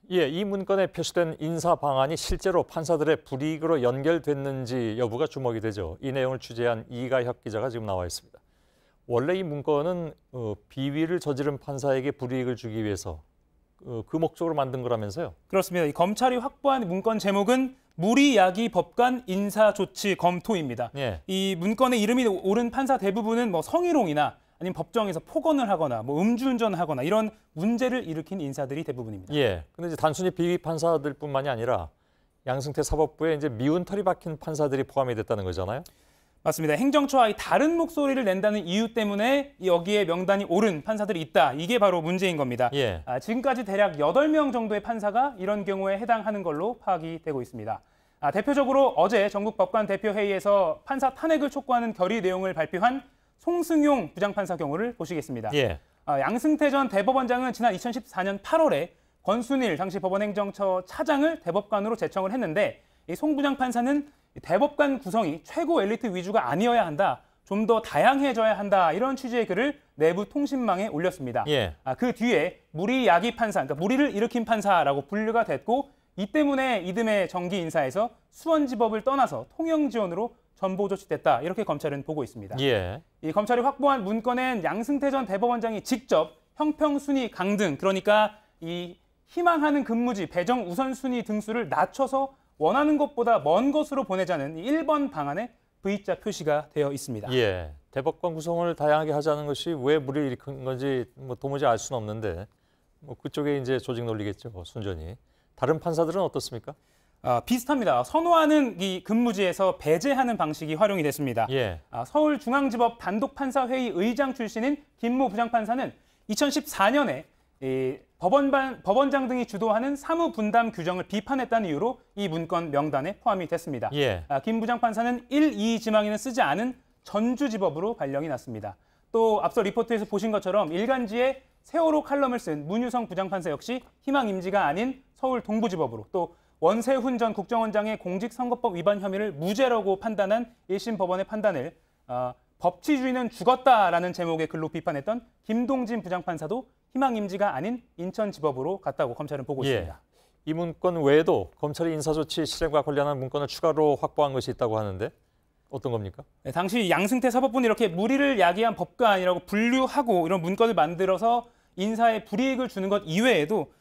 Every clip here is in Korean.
예, 이 문건에 표시된 인사 방안이 실제로 판사들의 불이익으로 연결됐는지 여부가 주목이 되죠. 이 내용을 취재한 이가혁 기자가 지금 나와 있습니다. 원래 이 문건은 비위를 저지른 판사에게 불이익을 주기 위해서 그 목적으로 만든 거라면서요? 그렇습니다. 이 검찰이 확보한 문건 제목은 무리야기 법관 인사조치 검토입니다. 예. 이 문건에 이름이 오른 판사 대부분은 뭐 성희롱이나 아니면 법정에서 폭언을 하거나 뭐 음주운전을 하거나 이런 문제를 일으킨 인사들이 대부분입니다. 예. 근데 이제 단순히 비위 판사들뿐만이 아니라 양승태 사법부에 이제 미운 털이 박힌 판사들이 포함이 됐다는 거잖아요. 맞습니다. 행정처와 다른 목소리를 낸다는 이유 때문에 여기에 명단이 오른 판사들이 있다. 이게 바로 문제인 겁니다. 예. 지금까지 대략 8명 정도의 판사가 이런 경우에 해당하는 걸로 파악이 되고 있습니다. 대표적으로 어제 전국법관 대표회의에서 판사 탄핵을 촉구하는 결의 내용을 발표한 송승용 부장판사 경우를 보시겠습니다. 예. 양승태 전 대법원장은 지난 2014년 8월에 권순일 당시 법원행정처 차장을 대법관으로 제청을 했는데 이 송 부장판사는 대법관 구성이 최고 엘리트 위주가 아니어야 한다. 좀 더 다양해져야 한다. 이런 취지의 글을 내부 통신망에 올렸습니다. 예. 그 뒤에 무리야기 판사, 그러니까 무리를 일으킨 판사라고 분류가 됐고 이 때문에 이듬해 정기 인사에서 수원지법을 떠나서 통영지원으로 전보 조치됐다. 이렇게 검찰은 보고 있습니다. 예. 이 검찰이 확보한 문건엔 양승태 전 대법원장이 직접 형평순위 강등, 그러니까 이 희망하는 근무지, 배정 우선순위 등수를 낮춰서 원하는 것보다 먼 것으로 보내자는 1번 방안에 V자 표시가 되어 있습니다. 예. 대법관 구성을 다양하게 하자는 것이 왜 무리를 일으킨 건지 뭐 도무지 알 수는 없는데 뭐 그쪽에 이제 조직 논리겠죠. 순전히. 다른 판사들은 어떻습니까? 비슷합니다. 선호하는 이 근무지에서 배제하는 방식이 활용이 됐습니다. 예. 서울중앙지법 단독판사회의 의장 출신인 김모 부장판사는 2014년에 이 법원장 등이 주도하는 사무분담 규정을 비판했다는 이유로 이 문건 명단에 포함이 됐습니다. 예. 김 부장판사는 1, 2 지망에는 쓰지 않은 전주지법으로 발령이 났습니다. 또 앞서 리포트에서 보신 것처럼 일간지에 세월호 칼럼을 쓴 문유성 부장판사 역시 희망 임지가 아닌 서울 동부지법으로, 또 원세훈 전 국정원장의 공직선거법 위반 혐의를 무죄라고 판단한 1심 법원의 판단을 법치주의는 죽었다라는 제목의 글로 비판했던 김동진 부장판사도 희망 임지가 아닌 인천지법으로 갔다고 검찰은 보고 있습니다. 예. 이 문건 외에도 검찰이 인사조치 실행과 관련한 문건을 추가로 확보한 것이 있다고 하는데 어떤 겁니까? 네, 당시 양승태 사법부는 이렇게 무리를 야기한 법관이라고 분류하고 이런 문건을 만들어서 인사에 불이익을 주는 것 이외에도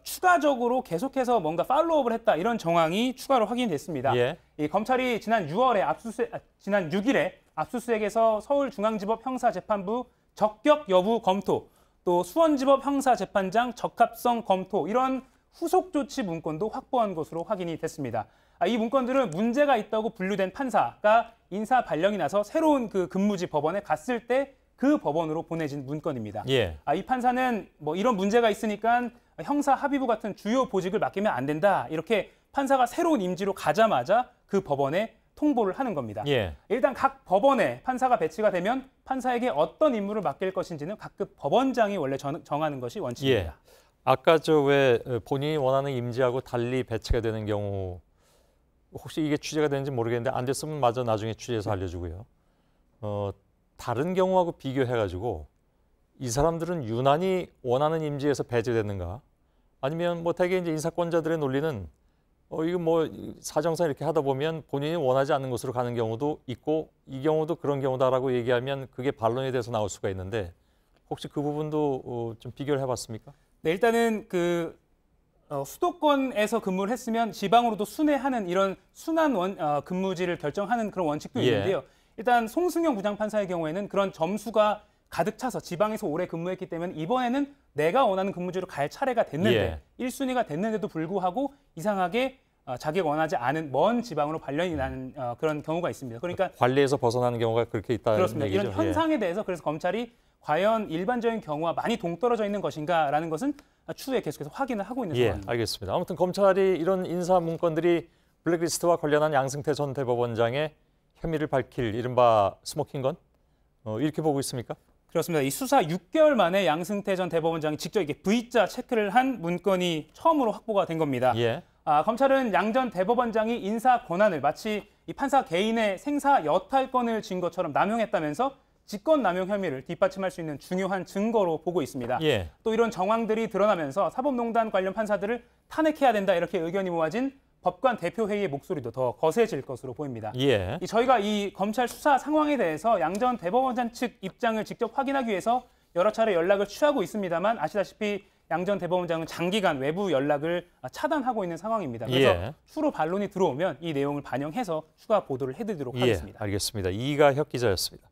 추가적으로 계속해서 뭔가 팔로우업을 했다 이런 정황이 추가로 확인됐습니다. 예. 이 검찰이 지난 6일에 압수수색에서 서울중앙지법 형사재판부 적격 여부 검토, 또 수원지법 형사재판장 적합성 검토 이런 후속 조치 문건도 확보한 것으로 확인이 됐습니다. 이 문건들은 문제가 있다고 분류된 판사가 인사 발령이 나서 새로운 그 근무지 법원에 갔을 때 그 법원으로 보내진 문건입니다. 예. 이 판사는 뭐 이런 문제가 있으니까 형사 합의부 같은 주요 보직을 맡기면 안 된다. 이렇게 판사가 새로운 임지로 가자마자 그 법원에 통보를 하는 겁니다. 예. 일단 각 법원에 판사가 배치가 되면 판사에게 어떤 임무를 맡길 것인지는 각급 법원장이 원래 정하는 것이 원칙입니다. 예. 아까 왜 본인이 원하는 임지하고 달리 배치가 되는 경우 혹시 이게 취재가 되는지 모르겠는데 안 됐으면 마저 나중에 취재해서 알려주고요. 다른 경우하고 비교해가지고 이 사람들은 유난히 원하는 임지에서 배제됐는가? 아니면 뭐 대개 이제 인사권자들의 논리는 이거 뭐 사정상 이렇게 하다 보면 본인이 원하지 않는 곳으로 가는 경우도 있고 이 경우도 그런 경우다라고 얘기하면 그게 반론이 돼서 나올 수가 있는데 혹시 그 부분도 좀 비교를 해봤습니까? 네, 일단은 수도권에서 근무를 했으면 지방으로도 순회하는 이런 순환 근무지를 결정하는 그런 원칙도 있는데요. 일단 송승용 부장판사의 경우에는 그런 점수가 가득 차서 지방에서 오래 근무했기 때문에 이번에는 내가 원하는 근무지로 갈 차례가 됐는데 1순위가 됐는데도 불구하고 이상하게 자기가 원하지 않은 먼 지방으로 발령이 나는 그런 경우가 있습니다. 그러니까 관리에서 벗어나는 경우가 그렇게 있다는 그렇습니다. 얘기죠. 이런 현상에 대해서 그래서 검찰이 과연 일반적인 경우와 많이 동떨어져 있는 것인가라는 것은 추후에 계속해서 확인을 하고 있는 상황입니다. 알겠습니다. 아무튼 검찰이 이런 인사 문건들이 블랙리스트와 관련한 양승태 전 대법원장의 혐의를 밝힐 이른바 스모킹건 이렇게 보고 있습니까? 그렇습니다. 이 수사 6개월 만에 양승태 전 대법원장이 직접 이게 V자 체크를 한 문건이 처음으로 확보가 된 겁니다. 검찰은 양 전 대법원장이 인사 권한을 마치 이 판사 개인의 생사 여탈권을 쥔 것처럼 남용했다면서 직권남용 혐의를 뒷받침할 수 있는 중요한 증거로 보고 있습니다. 예. 또 이런 정황들이 드러나면서 사법농단 관련 판사들을 탄핵해야 된다 이렇게 의견이 모아진 법관 대표회의의 목소리도 더 거세질 것으로 보입니다. 예. 저희가 이 검찰 수사 상황에 대해서 양 전 대법원장 측 입장을 직접 확인하기 위해서 여러 차례 연락을 취하고 있습니다만 아시다시피 양 전 대법원장은 장기간 외부 연락을 차단하고 있는 상황입니다. 그래서 예. 추후 반론이 들어오면 이 내용을 반영해서 추가 보도를 해드리도록 예, 하겠습니다. 알겠습니다. 이가혁 기자였습니다.